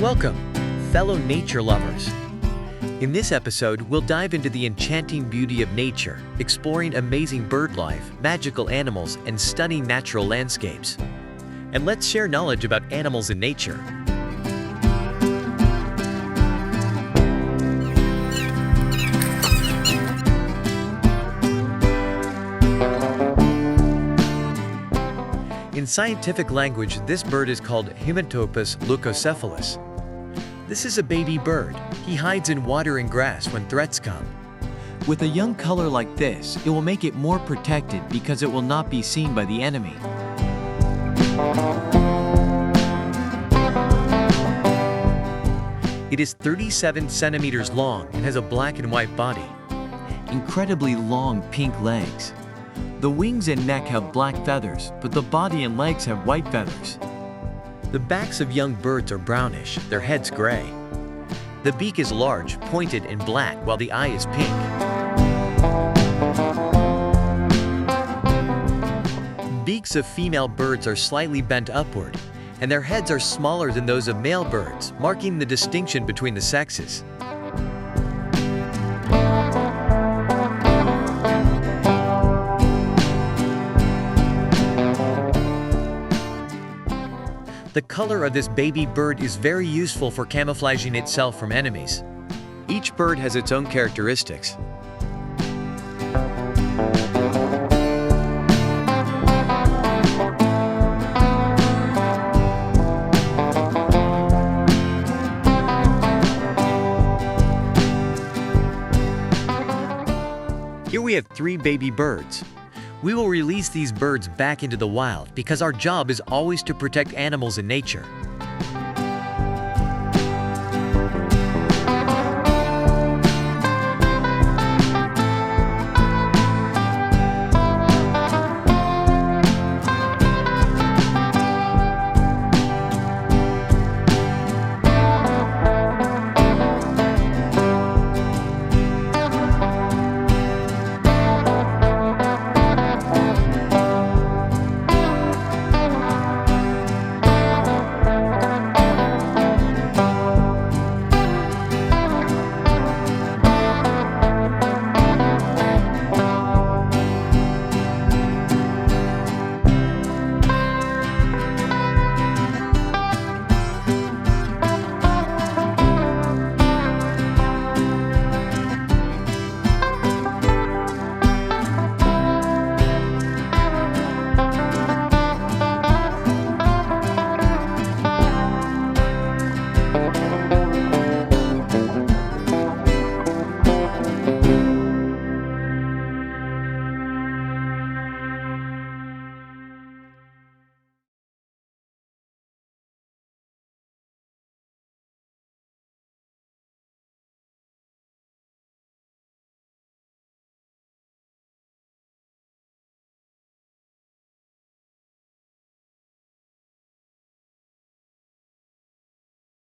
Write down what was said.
Welcome, fellow nature lovers. In this episode, we'll dive into the enchanting beauty of nature, exploring amazing bird life, magical animals, and stunning natural landscapes. And let's share knowledge about animals in nature. In scientific language, this bird is called Haematopus leucocephalus. This is a baby bird. He hides in water and grass when threats come. With a young color like this, it will make it more protected because it will not be seen by the enemy. It is 37 centimeters long and has a black and white body. Incredibly long pink legs. The wings and neck have black feathers, but the body and legs have white feathers. The backs of young birds are brownish, their heads gray. The beak is large, pointed, and black, while the eye is pink. Beaks of female birds are slightly bent upward, and their heads are smaller than those of male birds, marking the distinction between the sexes. The color of this baby bird is very useful for camouflaging itself from enemies. Each bird has its own characteristics. Here we have 3 baby birds. We will release these birds back into the wild because our job is always to protect animals in nature.